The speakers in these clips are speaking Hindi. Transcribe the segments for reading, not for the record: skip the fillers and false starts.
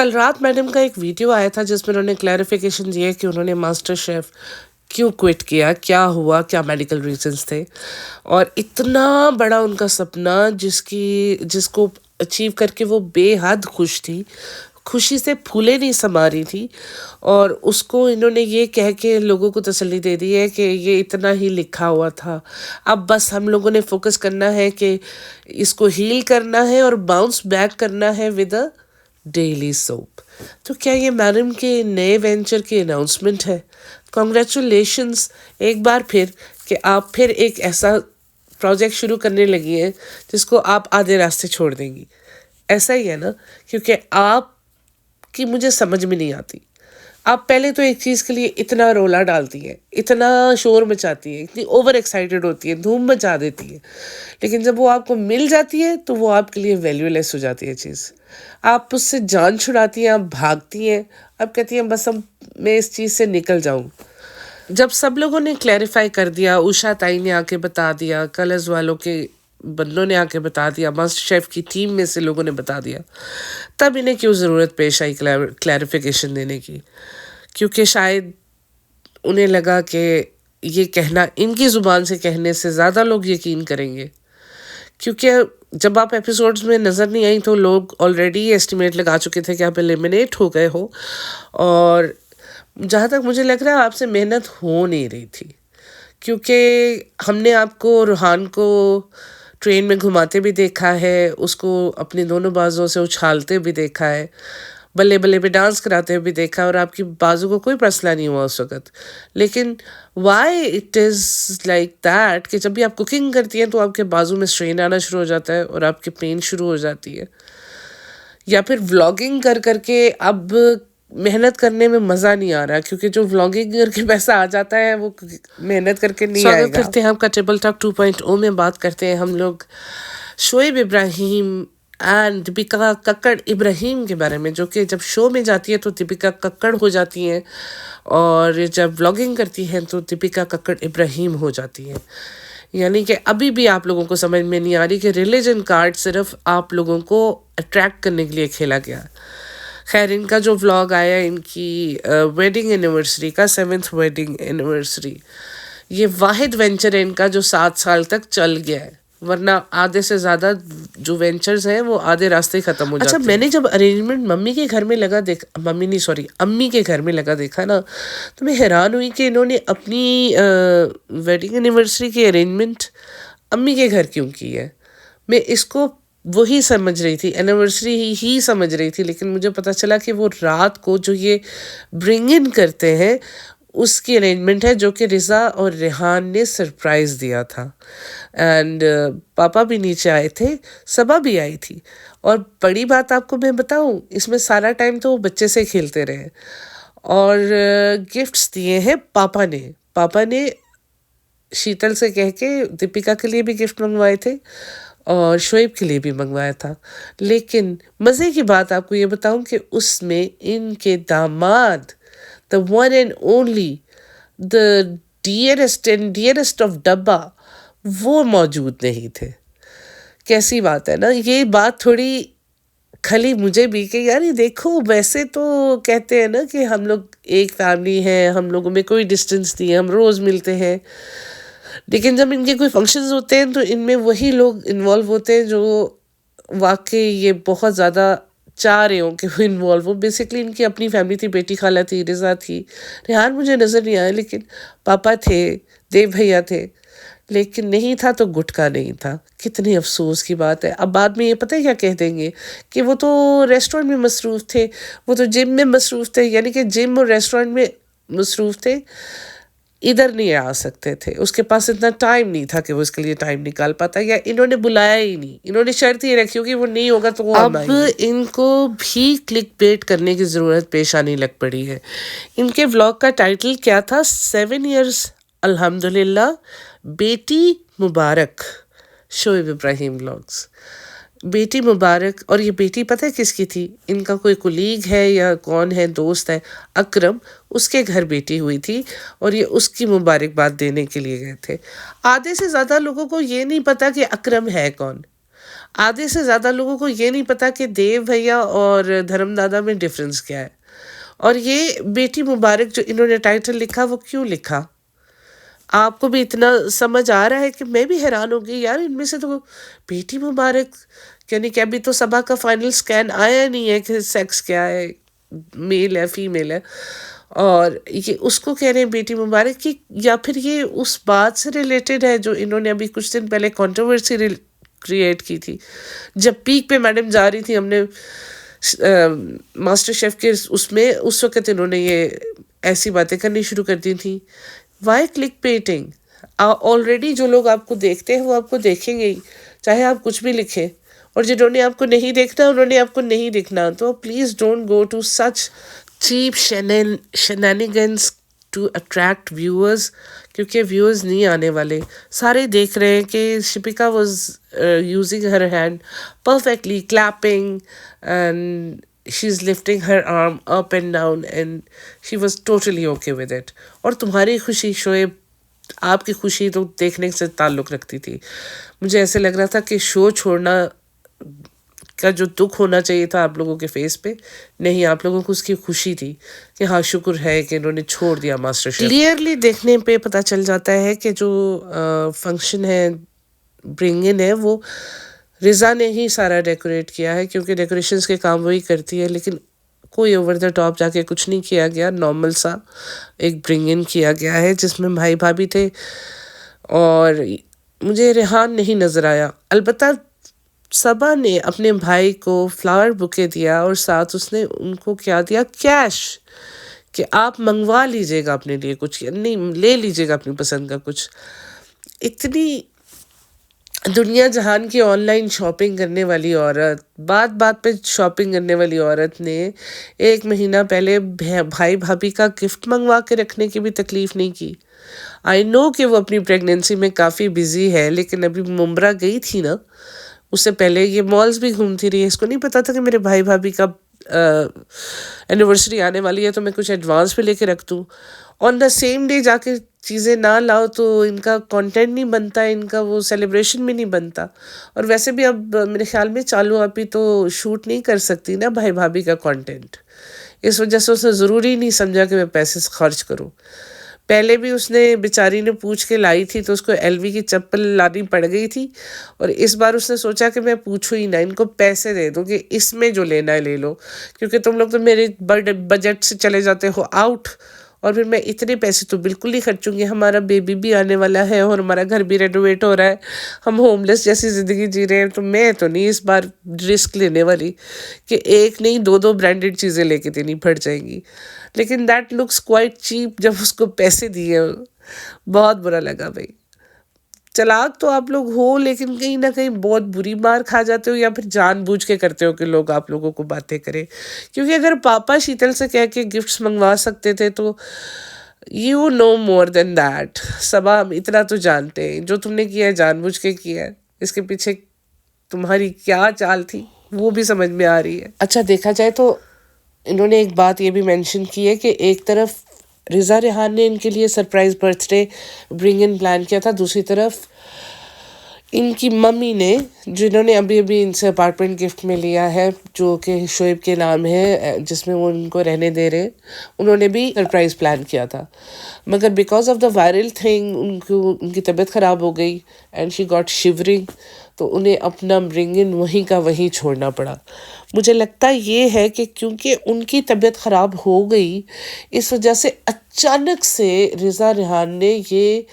कल रात मैडम का एक वीडियो आया था जिसमें उन्होंने क्लैरिफिकेशन दिया कि उन्होंने मास्टर शेफ क्यों क्विट किया, क्या हुआ, क्या मेडिकल रीजंस थे। और इतना बड़ा उनका सपना जिसको अचीव करके वो बेहद खुश थी, खुशी से फूले नहीं समा रही थी। और उसको इन्होंने ये कह के लोगों को तसल्ली दे दी है कि ये इतना ही लिखा हुआ था, अब बस हम लोगों ने फोकस करना है कि इसको हील करना है और बाउंस बैक करना है विद अ डेली सोप। तो क्या ये मैडम के नए वेंचर की अनाउंसमेंट है? कॉन्ग्रेचुलेशंस एक बार फिर कि आप फिर एक ऐसा प्रोजेक्ट शुरू करने लगी हैं जिसको आप आधे रास्ते छोड़ देंगी। ऐसा ही है ना, क्योंकि आपकी मुझे समझ में नहीं आती। आप पहले तो एक चीज़ के लिए इतना रोला डालती हैं, इतना शोर मचाती हैं, इतनी ओवर एक्साइटेड होती है, धूम मचा देती है, लेकिन जब वो आपको मिल जाती है तो वो आपके लिए वैल्यूलेस हो जाती है चीज़। आप उससे जान छुड़ाती हैं, आप भागती हैं, आप कहती हैं बस अब मैं इस चीज़ से निकल जाऊं। जब सब लोगों ने क्लैरिफाई कर दिया, उषा ताई ने आके बता दिया, कलर्स वालों के बंदों ने आके बता दिया, मास्टर शेफ की टीम में से लोगों ने बता दिया, तब इन्हें क्यों ज़रूरत पेश आई क्लैरिफिकेशन देने की? क्योंकि शायद उन्हें लगा कि ये कहना इनकी ज़ुबान से कहने से ज़्यादा लोग यकीन करेंगे। क्योंकि जब आप एपिसोड्स में नज़र नहीं आई तो लोग ऑलरेडी एस्टिमेट लगा चुके थे कि आप एलिमिनेट हो गए हो। और जहाँ तक मुझे लग रहा है आपसे मेहनत हो नहीं रही थी, क्योंकि हमने आपको रूहान को ट्रेन में घुमाते भी देखा है, उसको अपनी दोनों बाजुओं से उछालते भी देखा है, बल्ले बल्ले पे डांस कराते हुए भी देखा, और आपकी बाजू को कोई मसला नहीं हुआ उस वक़्त। लेकिन why it is like that कि जब भी आप कुकिंग करती हैं तो आपके बाजू में स्ट्रेन आना शुरू हो जाता है और आपकी पेन शुरू हो जाती है? या फिर व्लॉगिंग कर करके अब मेहनत करने में मज़ा नहीं आ रहा, क्योंकि जो व्लॉगिंग करके पैसा आ जाता है वो मेहनत करके नहीं आएगा। स्वागत करते हैं आपका टेबल टॉक 2.0 में। बात करते हैं हम लोग शोएब इब्राहिम एंड दीपिका कक्कड़ इब्राहिम के बारे में, जो कि जब शो में जाती है तो दीपिका कक्कड़ हो जाती हैं और जब व्लॉगिंग करती हैं तो दीपिका कक्कड़ इब्राहिम हो जाती हैं। यानी कि अभी भी आप लोगों को समझ में नहीं आ रही कि रिलीजन कार्ड सिर्फ आप लोगों को अट्रैक्ट करने के लिए खेला गया। खैर, इनका जो व्लॉग आया इनकी वेडिंग एनिवर्सरी का, 7th वेडिंग एनिवर्सरी, ये वाहिद वेंचर है इनका जो 7 साल तक चल गया है, वरना आधे से ज़्यादा जो वेंचर्स हैं वो आधे रास्ते ख़त्म हो जाते हैं। मैंने जब अरेंजमेंट अम्मी के घर में लगा देखा ना, तो मैं हैरान हुई कि इन्होंने अपनी वेडिंग एनिवर्सरी की अरेंजमेंट अम्मी के घर क्यों की है। मैं इसको वही समझ रही थी, एनिवर्सरी ही समझ रही थी, लेकिन मुझे पता चला कि वो रात को जो ये ब्रिंग इन करते हैं उसकी अरेंजमेंट है, जो कि रिज़ा और रेहान ने सरप्राइज़ दिया था। एंड पापा भी नीचे आए थे, सबा भी आई थी। और बड़ी बात आपको मैं बताऊं, इसमें सारा टाइम तो वो बच्चे से खेलते रहे और गिफ्ट्स दिए हैं पापा ने शीतल से कह के दीपिका के लिए भी गिफ्ट मंगवाए थे और शोएब के लिए भी मंगवाया था। लेकिन मज़े की बात आपको ये बताऊं कि उसमें इनके दामाद, the one and only, the dearest of डब्बा, वो मौजूद नहीं थे। कैसी बात है ना, ये बात थोड़ी खली मुझे भी कि यार ये देखो, वैसे तो कहते हैं ना कि हम लोग एक फैमिली है, हम लोगों में कोई डिस्टेंस नहीं है, हम रोज़ मिलते हैं, लेकिन जब इनके कोई फंक्शंस होते हैं तो इनमें वही लोग इन्वॉल्व होते हैं जो वाकई ये बहुत ज़्यादा चाह रहे हो कि वो इन्वॉल्व हो। बेसिकली इनकी अपनी फैमिली थी, बेटी खाला थी, रिज़ा थी, रेहान मुझे नज़र नहीं आया, लेकिन पापा थे, देव भैया थे, लेकिन नहीं था तो गुटका नहीं था। कितनी अफसोस की बात है। अब बाद में ये पता है क्या कह देंगे कि वो तो रेस्टोरेंट में मसरूफ़ थे, वो तो जिम में मसरूफ़ थे, यानी कि जिम और रेस्टोरेंट में मसरूफ़ थे, इधर नहीं आ सकते थे, उसके पास इतना टाइम नहीं था कि वो इसके लिए टाइम निकाल पाता, या इन्होंने बुलाया ही नहीं, इन्होंने शर्त ही रखी होगी वो नहीं होगा तो वो अब इनको भी क्लिक बेट करने की ज़रूरत पेश आने लग पड़ी है। इनके व्लॉग का टाइटल क्या था? 7 years अल्हम्दुलिल्लाह, बेटी मुबारक, शोएब इब्राहिम व्लॉग्स। बेटी मुबारक। और ये बेटी पता है किसकी थी? इनका कोई कुलीग है या कौन है, दोस्त है, अकरम, उसके घर बेटी हुई थी और ये उसकी मुबारकबाद देने के लिए गए थे। आधे से ज़्यादा लोगों को ये नहीं पता कि अकरम है कौन। आधे से ज़्यादा लोगों को ये नहीं पता कि देव भैया और धर्मदादा में डिफरेंस क्या है। और ये बेटी मुबारक जो इन्होंने टाइटल लिखा वो क्यों लिखा? आपको भी इतना समझ आ रहा है कि मैं भी हैरान हो गई यार, इनमें से तो बेटी मुबारक यानी कि अभी तो सबा का फाइनल स्कैन आया नहीं है कि सेक्स क्या है, मेल है फीमेल है, और ये उसको कह रहे हैं बेटी मुबारक की, या फिर ये उस बात से रिलेटेड है जो इन्होंने अभी कुछ दिन पहले कंट्रोवर्सी क्रिएट की थी जब पीक पे मैडम जा रही थी, हमने मास्टर शेफ के उसमें उस वक्त इन्होंने ये ऐसी बातें करनी शुरू कर दी थी। Y click painting? ऑलरेडी जो लोग आपको देखते हैं वो आपको देखेंगे ही, चाहे आप कुछ भी लिखें, और जिन्होंने आपको नहीं देखना उन्होंने आपको नहीं देखना। तो please don't go to such cheap shenanigans to attract viewers, क्योंकि व्यूअर्स नहीं आने वाले। सारे देख रहे हैं कि Shipika was using her hand perfectly, clapping, and she is lifting her arm up and down, and she was totally okay with it. और तुम्हारी खुशी शोएब, आपकी खुशी तो देखने से ताल्लुक़ रखती थी। मुझे ऐसे लग रहा था कि शो छोड़ना का जो दुख होना चाहिए था आप लोगों के फेस पे, नहीं, आप लोगों को उसकी खुशी थी कि हाँ शुक्र है कि इन्होंने छोड़ दिया मास्टर शेफ। क्लियरली देखने पे पता चल जाता है कि जो फंक्शन है, ब्रिंग इन है, वो रिज़ा ने ही सारा डेकोरेट किया है, क्योंकि डेकोरेशंस के काम वही करती है। लेकिन कोई ओवर द टॉप जाके कुछ नहीं किया गया, नॉर्मल सा एक ब्रिंग इन किया गया है जिसमें भाई भाभी थे, और मुझे रेहान नहीं नज़र आया। अलबत्ता सबा ने अपने भाई को फ्लावर बुके दिया और साथ उसने उनको क्या दिया, कैश, कि आप मंगवा लीजिएगा अपने लिए कुछ, नहीं ले लीजिएगा अपनी पसंद का कुछ। इतनी दुनिया जहान की ऑनलाइन शॉपिंग करने वाली औरत, बात बात पे शॉपिंग करने वाली औरत ने 1 महीना पहले भाई भाभी का गिफ्ट मंगवा के रखने की भी तकलीफ़ नहीं की। आई नो कि वो अपनी प्रेगनेंसी में काफ़ी बिजी है, लेकिन अभी मुंब्रा गई थी ना, उससे पहले ये मॉल्स भी घूमती रही है। इसको नहीं पता था कि मेरे भाई भाभी का एनिवर्सरी आने वाली है तो मैं कुछ एडवांस पे लेके रख दूँ। ऑन द सेम डे जाके चीज़ें ना लाओ तो इनका कंटेंट नहीं बनता, इनका वो सेलिब्रेशन भी नहीं बनता। और वैसे भी अब मेरे ख्याल में चालू अभी तो शूट नहीं कर सकती ना भाई भाभी का कंटेंट, इस वजह से उसने ज़रूरी नहीं समझा कि मैं पैसे खर्च करूँ। पहले भी उसने बेचारी ने पूछ के लाई थी तो उसको एलवी की चप्पल लानी पड़ गई थी, और इस बार उसने सोचा कि मैं पूछूं ही ना, इनको पैसे दे दूं कि इसमें जो लेना है ले लो, क्योंकि तुम लोग तो मेरे बजट से चले जाते हो आउट, और फिर मैं इतने पैसे तो बिल्कुल नहीं खर्चूंगी। हमारा बेबी भी आने वाला है और हमारा घर भी रेनोवेट हो रहा है, हम होमलेस जैसी ज़िंदगी जी रहे हैं, तो मैं तो नहीं इस बार रिस्क लेने वाली कि एक नहीं दो दो ब्रांडेड चीज़ें लेके देनी पड़ जाएंगी। लेकिन दैट लुक्स क्वाइट चीप जब उसको पैसे दिए, बहुत बुरा लगा भाई। चालाक तो आप लोग हो, लेकिन कहीं ना कहीं बहुत बुरी मार खा जाते हो, या फिर जानबूझ के करते हो कि लोग आप लोगों को बातें करें। क्योंकि अगर पापा शीतल से कह के गिफ्ट्स मंगवा सकते थे तो you know more than that. Saba, हम इतना तो जानते हैं जो तुमने किया है जानबूझ के किया है, इसके पीछे तुम्हारी क्या चाल थी वो भी समझ में आ रही है। अच्छा, देखा जाए तो इन्होंने एक बात ये भी मेंशन की है कि एक तरफ रिज़ा रेहान ने इनके लिए surprise birthday bring in plan किया था, दूसरी तरफ इनकी मम्मी ने, जिन्होंने अभी अभी इनसे अपार्टमेंट गिफ्ट में लिया है जो कि शोएब के नाम है, जिसमें वो उनको रहने दे रहे, उन्होंने भी सरप्राइज़ प्लान किया था। मगर because of the viral thing उनकी तबीयत ख़राब हो गई एंड शी गॉट शिवरिंग, तो उन्हें अपना ब्रिंग इन वहीं का वहीं छोड़ना पड़ा। मुझे लगता ये है कि क्योंकि उनकी तबीयत ख़राब हो गई, इस वजह से अचानक से रिज़ा रेहान ने ये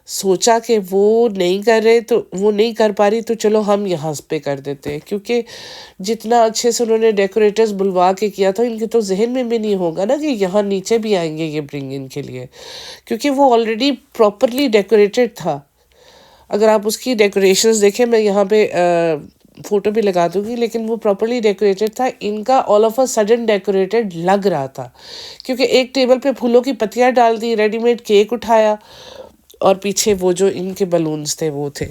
सोचा कि वो नहीं कर रहे, तो वो नहीं कर पा रही, तो चलो हम यहाँ पे कर देते हैं। क्योंकि जितना अच्छे से उन्होंने डेकोरेटर्स बुलवा के किया था, इनके तो जहन में भी नहीं होगा ना कि यहाँ नीचे भी आएंगे ये ब्रिंग इन के लिए, क्योंकि वो ऑलरेडी प्रॉपरली डेकोरेटेड था। अगर आप उसकी डेकोरेशंस देखें, मैं यहाँ पे फ़ोटो भी लगा दूँगी, लेकिन वो प्रॉपरली डेकोरेटेड था। इनका all of a sudden decorated लग रहा था, क्योंकि एक टेबल पे फूलों की पत्तियाँ डाल दी, रेडीमेड केक उठाया, और पीछे वो जो इनके बलून्स थे वो थे।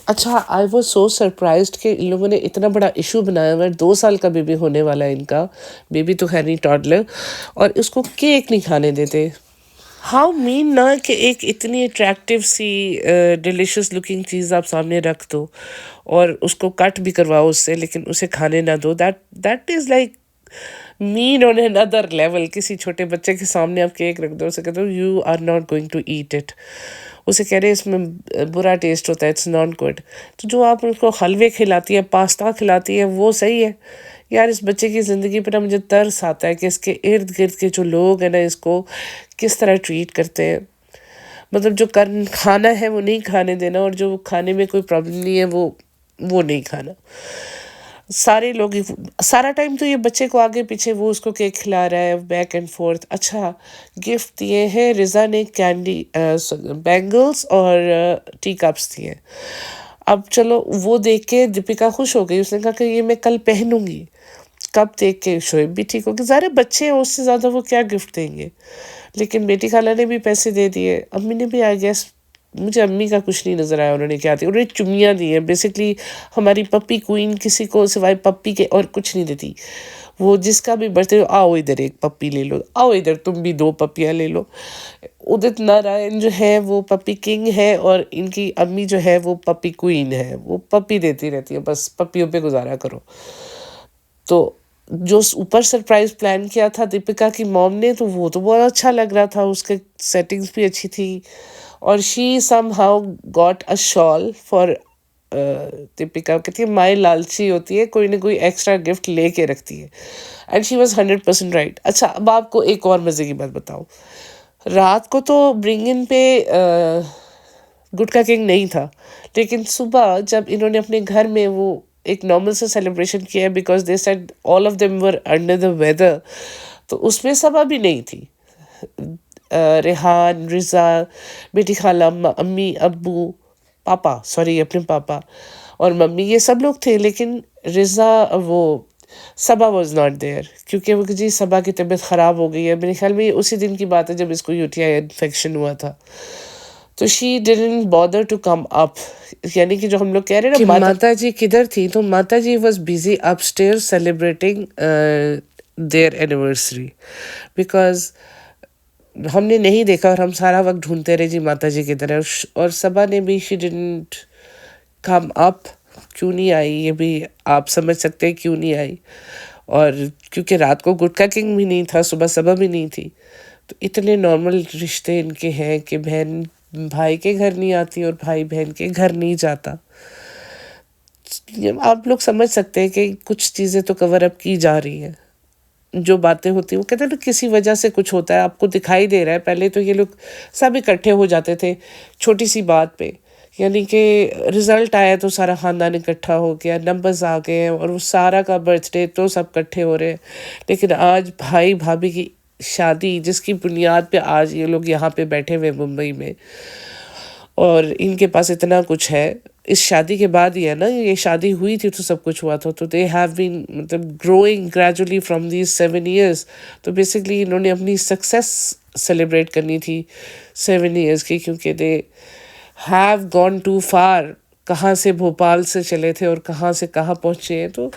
अच्छा, आई वॉज सो सरप्राइज्ड कि इन लोगों ने इतना बड़ा इशू बनाया हुआ है। 2 साल का बेबी होने वाला है इनका, बेबी तो खैर नहीं, टॉडलर, और उसको केक नहीं खाने देते। हाउ मीन ना कि एक इतनी अट्रैक्टिव सी डिलिशियस लुकिंग चीज़ आप सामने रख दो और उसको कट भी करवाओ उससे, लेकिन उसे खाने ना दो। That that is like mean on another level. किसी छोटे बच्चे के सामने आप केक रख दो, उसे कहते हो you are not going to eat it, उसे कह रहे हैं इसमें बुरा टेस्ट होता है, इट्स नॉट गुड। तो जो आप उसको हलवे खिलाती है, पास्ता खिलाती है, वो सही है यार। इस बच्चे की ज़िंदगी पर ना मुझे तरस आता है कि इसके इर्द गिर्द के जो लोग हैं ना, इसको किस तरह ट्रीट करते हैं। मतलब जो कर खाना है वो नहीं खाने देना, और जो खाने में कोई प्रॉब्लम नहीं है वो नहीं खाना। सारे लोग सारा टाइम तो ये बच्चे को आगे पीछे वो उसको केक खिला रहा है, बैक एंड फोर्थ। अच्छा, गिफ्ट दिए हैं, रिजा ने कैंडी बैंगल्स और टी कप्स दिए। अब चलो वो देख के दीपिका खुश हो गई, उसने कहा कि ये मैं कल पहनूंगी। कब देख के शोएब भी ठीक हो गया, सारे बच्चे हैं, उससे ज़्यादा वो क्या गिफ्ट देंगे। लेकिन बेटी खाला ने भी पैसे दे दिए, अम्मी ने भी आई गेस। मुझे अम्मी का कुछ नहीं नज़र आया उन्होंने क्या दिया। उन्होंने चुम्मियाँ दी हैं। बेसिकली हमारी पप्पी क्वीन किसी को सिवाय पप्पी के और कुछ नहीं देती। वो जिसका भी बर्थडे हो, आओ इधर एक पप्पी ले लो, आओ इधर तुम भी 2 पप्पियाँ ले लो। उदित नारायण जो है वो पप्पी किंग है, और इनकी अम्मी जो है वो पप्पी क्वीन है। वो पप्पी देती रहती है, बस पप्पियों पे गुजारा करो। तो जो ऊपर सरप्राइज प्लान किया था दीपिका की मॉम ने, तो वो तो बहुत अच्छा लग रहा था, उसके सेटिंग्स भी अच्छी थी। और she somehow got a shawl for Deepika. कहती है माई लालची होती है, कोई ना कोई एक्स्ट्रा गिफ्ट लेके रखती है। And she was 100% right. अच्छा, अब आपको एक और मज़े की बात बताऊँ। रात को तो ब्रिंग इन पे गुटका किंग नहीं था, लेकिन सुबह जब इन्होंने अपने घर में वो एक नॉर्मल सा सेलिब्रेशन किया, because they said all of them were under the weather, तो उसमें सबा भी नहीं थी। रेहान, रिजा, बेटी खाला, अम्मी, अब्बू, पापा, सॉरी अपने पापा और मम्मी, ये सब लोग थे। लेकिन रिजा वो सबा वॉज नॉट देयर, क्योंकि वो जी सबा की तबीयत ख़राब हो गई है। मेरे ख्याल में ये उसी दिन की बात है जब इसको यूटीआई इन्फेक्शन हुआ था। तो she didn't bother to come up. यानी कि जो हम लोग कह रहे हैं कि ना माता जी किधर थी, तो माता जी was busy upstairs celebrating their anniversary, because हमने नहीं देखा और हम सारा वक्त ढूंढते रहे जी माता जी किधर है। और सबा ने भी शी डिडंट कम अप। क्यों नहीं आई ये भी आप समझ सकते हैं क्यों नहीं आई। और क्योंकि रात को गुटका किंग भी नहीं था, सुबह सबा भी नहीं थी। तो इतने नॉर्मल रिश्ते इनके हैं कि बहन भाई के घर नहीं आती और भाई बहन के घर नहीं जाता। आप लोग समझ सकते हैं कि कुछ चीज़ें तो कवर अप की जा रही हैं। जो बातें होती हैं वो कहते हैं ना किसी वजह से कुछ होता है, आपको दिखाई दे रहा है। पहले तो ये लोग सब इकट्ठे हो जाते थे छोटी सी बात पे, यानी कि रिजल्ट आया तो सारा ख़ानदान इकट्ठा हो गया, नंबर्स आ गए हैं और वो सारा का बर्थडे तो सब इकट्ठे हो रहे हैं। लेकिन आज भाई भाभी की शादी, जिसकी बुनियाद पे आज ये लोग यहाँ पे बैठे हुए मुंबई में, और इनके पास इतना कुछ है। इस शादी के बाद ही है ना, ये शादी हुई थी तो सब कुछ हुआ था। तो दे हैव बीन मतलब growing gradually from these 7 years। तो बेसिकली इन्होंने अपनी सक्सेस सेलिब्रेट करनी थी 7 years की, क्योंकि दे हैव गॉन टू फार। कहाँ से भोपाल से चले थे और कहाँ से कहाँ पहुँचे हैं, तो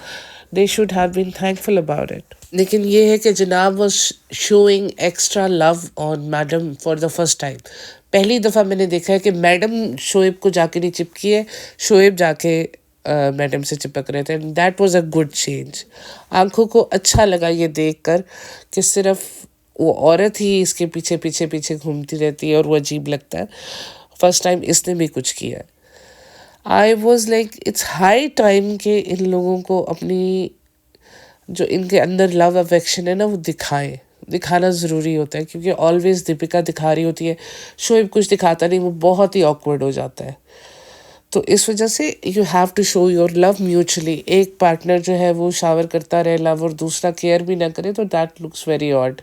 they should have been thankful about it. लेकिन ये है कि जनाब was showing extra love on madam for the first time. पहली दफ़ा मैंने देखा है कि मैडम शोएब को जाके नहीं चिपकी है, शोएब जाके मैडम से चिपक रहे थे। That was a good change. आंखों को अच्छा लगा ये देखकर कि सिर्फ वो औरत ही इसके पीछे पीछे पीछे घूमती रहती है और वो अजीब लगता है। फर्स्ट टाइम इसने भी कुछ किया है। I was like it's high time कि इन लोगों को अपनी जो इनके अंदर लव अफेक्शन है ना वो दिखाना ज़रूरी होता है, क्योंकि ऑलवेज दीपिका दिखा रही होती है, शोएब कुछ दिखाता नहीं, वो बहुत ही ऑकवर्ड हो जाता है। तो इस वजह से you have to show your love mutually. एक पार्टनर जो है वो शावर करता रहे लव और दूसरा केयर भी ना करे, तो दैट लुक्स वेरी ऑड।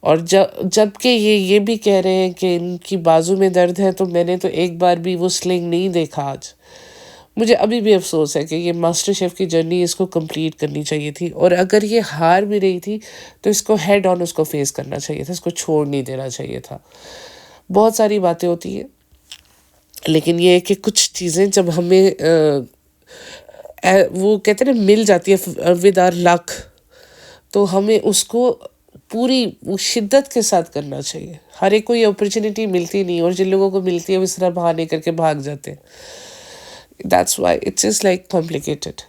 और जबकि ये भी कह रहे हैं कि इनकी बाजू में दर्द है, तो मैंने तो एक बार भी वो स्लिंग नहीं देखा आज। मुझे अभी भी अफसोस है कि ये मास्टर शेफ़ की जर्नी इसको कंप्लीट करनी चाहिए थी, और अगर ये हार भी रही थी तो इसको हेड ऑन उसको फेस करना चाहिए था, इसको छोड़ नहीं देना चाहिए था। बहुत सारी बातें होती हैं, लेकिन ये है कि कुछ चीज़ें जब हमें वो कहते हैं ना मिल जाती है विद आवर लक, तो हमें उसको पूरी वो शिद्दत के साथ करना चाहिए। हर एक को ये अपॉर्चुनिटी मिलती नहीं, और जिन लोगों को मिलती है वो इस तरह बहाने करके भाग जाते हैं। That's why it's is like complicated.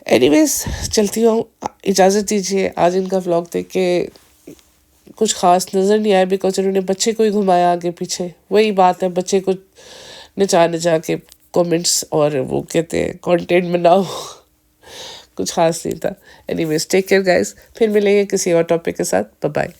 Anyways, चलती हूँ, इजाज़त दीजिए। आज इनका व्लॉग देख के कुछ ख़ास नज़र नहीं आया, बिकॉज उन्होंने बच्चे को ही घुमाया आगे पीछे। वही बात है, बच्चे को नचा नचा के कमेंट्स और वो कहते हैं कंटेंट बनाओ। कुछ ख़ास नहीं था। एनीवेज, टेक केयर गाइस, फिर मिलेंगे किसी और टॉपिक के साथ। Bye bye.